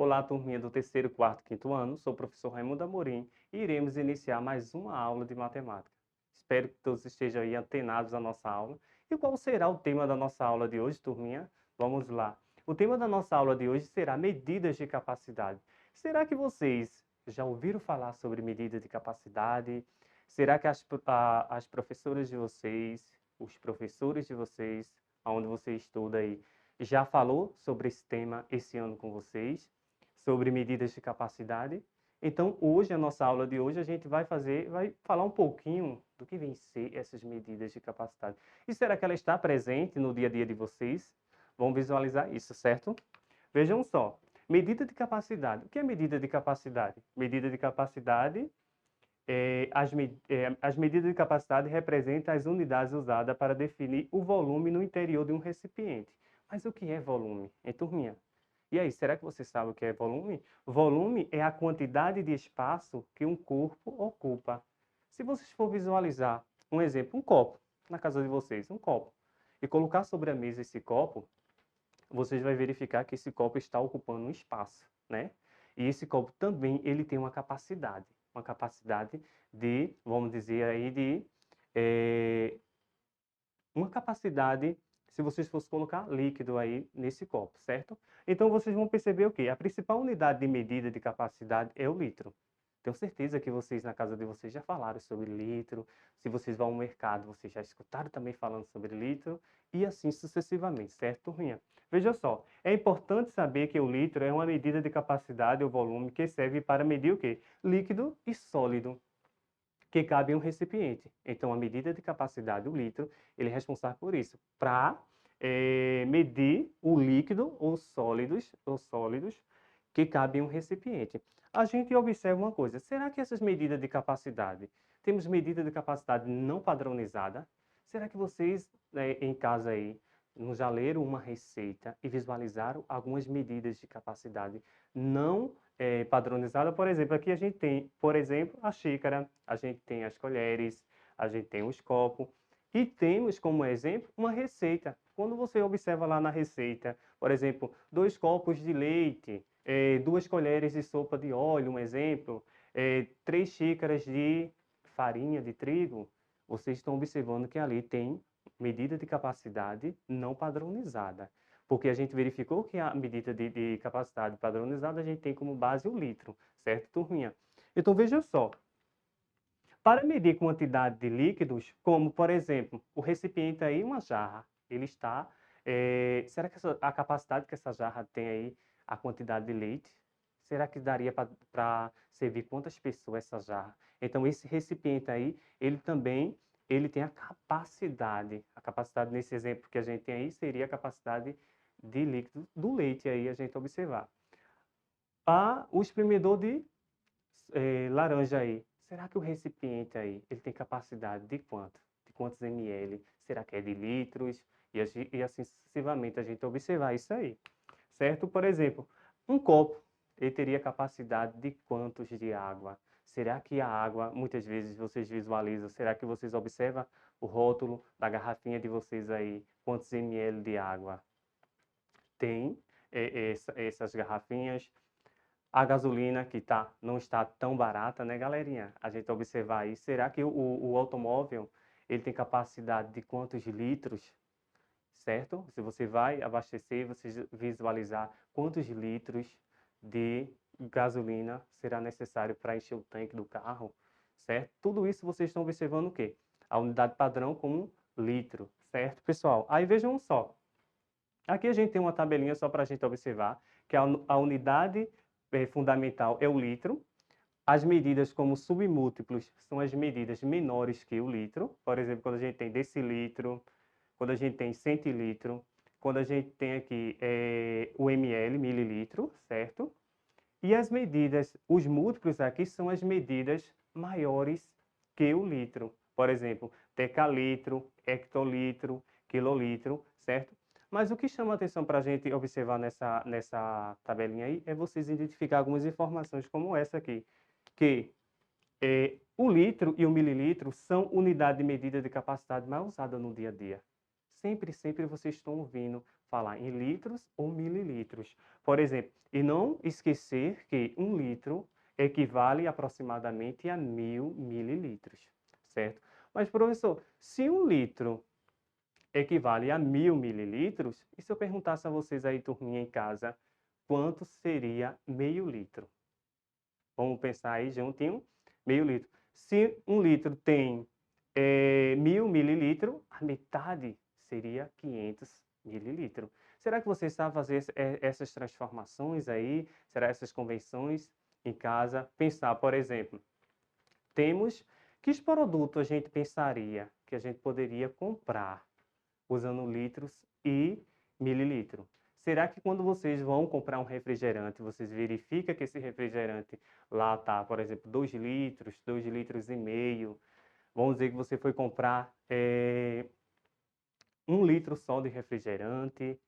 Olá, turminha do terceiro, quarto, quinto ano. Sou o professor Raimundo Amorim e iremos iniciar mais uma aula de matemática. Espero que todos estejam aí antenados à nossa aula. E qual será o tema da nossa aula de hoje, turminha? Vamos lá. O tema da nossa aula de hoje será medidas de capacidade. Será que vocês já ouviram falar sobre medidas de capacidade? Será que as professoras de vocês, os professores de vocês, onde você estuda aí, já falou sobre esse tema esse ano com vocês? Sobre medidas de capacidade. Então, hoje, a nossa aula de hoje, a gente vai falar um pouquinho do que vem ser essas medidas de capacidade. E será que ela está presente no dia a dia de vocês? Vamos visualizar isso, certo? Vejam só, medida de capacidade. O que é medida de capacidade? Medida de capacidade, as medidas de capacidade representam as unidades usadas para definir o volume no interior de um recipiente. Mas o que é volume, hein, turminha? E aí, será que você sabe o que é volume? Volume é a quantidade de espaço que um corpo ocupa. Se vocês for visualizar um exemplo, um copo, na casa de vocês, um copo, e colocar sobre a mesa esse copo, vocês vão verificar que esse copo está ocupando um espaço, né? E esse copo também, ele tem uma capacidade de, vamos dizer aí, eh, uma capacidade, se vocês fossem colocar líquido aí nesse copo, certo? Então vocês vão perceber o quê? A principal unidade de medida de capacidade é o litro. Tenho certeza que vocês na casa de vocês já falaram sobre litro. Se vocês vão ao mercado, vocês já escutaram também falando sobre litro e assim sucessivamente, certo, turminha? Veja só, é importante saber que o litro é uma medida de capacidade ou volume que serve para medir o quê? Líquido e sólido que cabe em um recipiente. Então, a medida de capacidade do litro, ele é responsável por isso, para medir o líquido ou sólidos que cabem em um recipiente. A gente observa uma coisa, será que essas medidas de capacidade, temos medida de capacidade não padronizada? Será que vocês, em casa aí, já leram uma receita e visualizaram algumas medidas de capacidade não padronizada? Por exemplo, aqui a gente tem, por exemplo, a xícara, a gente tem as colheres, a gente tem os copos e temos como exemplo uma receita. Quando você observa lá na receita, por exemplo, 2 copos de leite, 2 colheres de sopa de óleo, um exemplo, 3 xícaras de farinha de trigo, vocês estão observando que ali tem medida de capacidade não padronizada. Porque a gente verificou que a medida de capacidade padronizada a gente tem como base o litro, certo, turminha? Então veja só, para medir quantidade de líquidos, como por exemplo, o recipiente aí, uma jarra, ele está, será que a capacidade que essa jarra tem aí, a quantidade de leite, será que daria para servir quantas pessoas essa jarra? Então esse recipiente aí, ele também, ele tem a capacidade nesse exemplo que a gente tem aí seria a capacidade de líquido do leite aí a gente observar. O espremedor de laranja aí, será que o recipiente aí, ele tem capacidade de quanto? De quantos ml? Será que é de litros? E assim sucessivamente a gente observar isso aí, certo? Por exemplo, um copo, ele teria capacidade de quantos de água? Será que a água, muitas vezes vocês visualizam, será que vocês observam o rótulo da garrafinha de vocês aí, quantos ml de água tem essas garrafinhas? A gasolina que não está tão barata, né, galerinha? A gente observar aí, será que o automóvel ele tem capacidade de quantos litros, certo? Se você vai abastecer, você visualizar quantos litros de gasolina será necessário para encher o tanque do carro, certo? Tudo isso vocês estão observando o quê? A unidade padrão como litro, certo, pessoal? Aí vejam só, aqui a gente tem uma tabelinha só para a gente observar, que a unidade fundamental é o litro. As medidas como submúltiplos são as medidas menores que o litro. Por exemplo, quando a gente tem decilitro, quando a gente tem centilitro, quando a gente tem aqui o ml, mililitro, certo? E as medidas, os múltiplos aqui são as medidas maiores que o litro. Por exemplo, decalitro, hectolitro, quilolitro, certo? Mas o que chama a atenção para a gente observar nessa tabelinha aí é vocês identificar algumas informações como essa aqui, que o litro e o mililitro são unidade de medida de capacidade mais usada no dia a dia, sempre vocês estão ouvindo falar em litros ou mililitros. Por exemplo, e não esquecer que 1 litro equivale aproximadamente a 1.000 mililitros, certo? Mas, professor, se 1 litro equivale a 1.000 mililitros, e se eu perguntasse a vocês aí, turminha em casa, quanto seria meio litro? Vamos pensar aí juntinho, meio litro. Se 1 litro tem 1.000 mililitros, a metade seria 500 mililitros. Será que você sabe fazer essas transformações aí? Será essas convenções em casa? Pensar, por exemplo, temos que produto a gente pensaria que a gente poderia comprar usando litros e mililitro? Será que quando vocês vão comprar um refrigerante, vocês verificam que esse refrigerante lá está, por exemplo, 2 litros, 2 litros e meio? Vamos dizer que você foi comprar 1 litro só de refrigerante.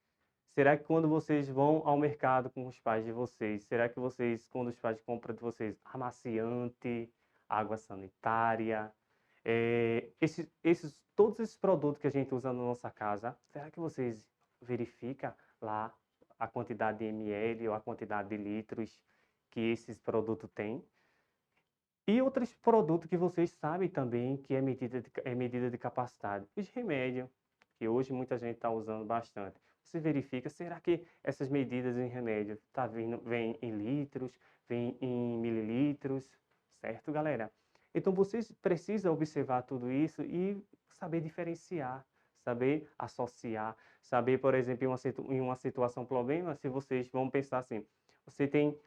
Será que quando vocês vão ao mercado com os pais de vocês, será que vocês, quando os pais compram de vocês amaciante, água sanitária, todos esses produtos que a gente usa na nossa casa, será que vocês verificam lá a quantidade de ml ou a quantidade de litros que esses produtos têm? E outros produtos que vocês sabem também que é medida de capacidade. Os remédios, que hoje muita gente está usando bastante. Você verifica, será que essas medidas em remédio vem em litros, vem em mililitros, certo, galera? Então vocês precisam observar tudo isso e saber diferenciar, saber associar, saber, por exemplo, em uma situação problema, se vocês vão pensar assim, você tem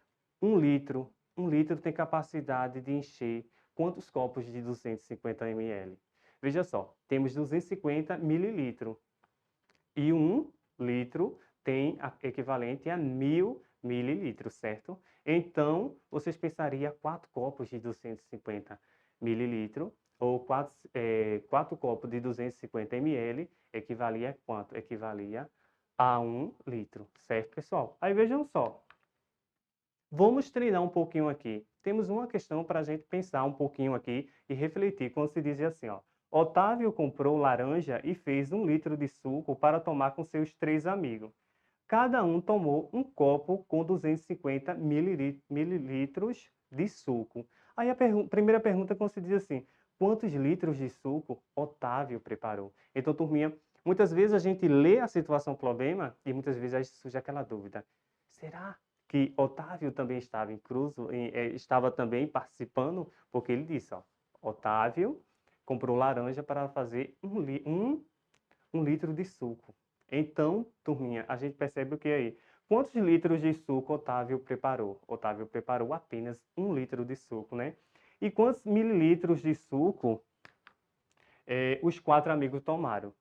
1 litro. 1 litro tem capacidade de encher quantos copos de 250 ml? Veja só, temos 250 mililitros e 1 litro tem equivalente a 1.000 mililitros, certo? Então, vocês pensariam 4 copos de 250 mililitros ou 4 copos de 250 ml equivalia a quanto? Equivalia a 1 litro, certo, pessoal? Aí vejam só, vamos treinar um pouquinho aqui. Temos uma questão para a gente pensar um pouquinho aqui e refletir, quando se diz assim, ó. Otávio comprou laranja e fez 1 litro de suco para tomar com seus 3 amigos. Cada um tomou um copo com 250 mililitros de suco. Aí a primeira pergunta quando se diz assim, quantos litros de suco Otávio preparou? Então, turminha, muitas vezes a gente lê a situação problema e muitas vezes a gente surge aquela dúvida. Será que Otávio também estava estava também participando? Porque ele disse, ó, Otávio comprou laranja para fazer 1 litro de suco. Então, turminha, a gente percebe o que aí? Quantos litros de suco Otávio preparou? Otávio preparou apenas 1 litro de suco, né? E quantos mililitros de suco os 4 amigos tomaram?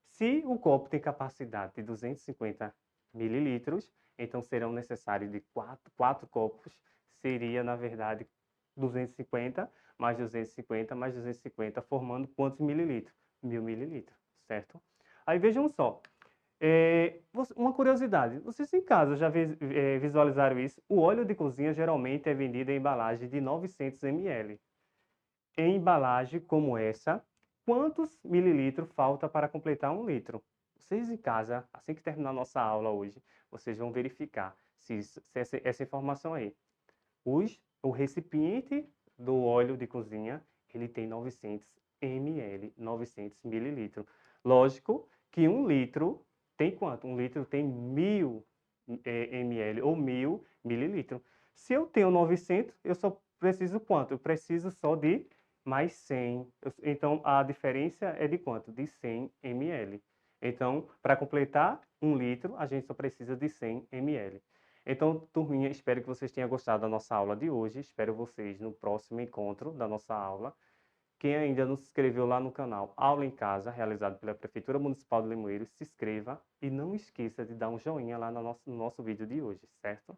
Se o copo tem capacidade de 250 mililitros, então serão necessários de 4 copos, seria, na verdade, 250 mais 250 mais 250, formando quantos mililitros? 1.000 mililitros, certo? Aí vejam só, uma curiosidade, vocês em casa já visualizaram isso? O óleo de cozinha geralmente é vendido em embalagem de 900 ml. Em embalagem como essa, quantos mililitros falta para completar 1 litro? Vocês em casa, assim que terminar a nossa aula hoje, vocês vão verificar se essa informação aí. O recipiente do óleo de cozinha, ele tem 900 ml, 900 mililitros. Lógico que 1 litro tem quanto? 1 litro tem 1.000 ml ou 1.000 mililitros. Se eu tenho 900, eu só preciso quanto? Eu preciso só de mais 100. Então, a diferença é de quanto? De 100 ml. Então, para completar 1 litro, a gente só precisa de 100 ml. Então, turminha, espero que vocês tenham gostado da nossa aula de hoje. Espero vocês no próximo encontro da nossa aula. Quem ainda não se inscreveu lá no canal Aula em Casa, realizado pela Prefeitura Municipal de Limoeiro, se inscreva e não esqueça de dar um joinha lá no nosso vídeo de hoje, certo?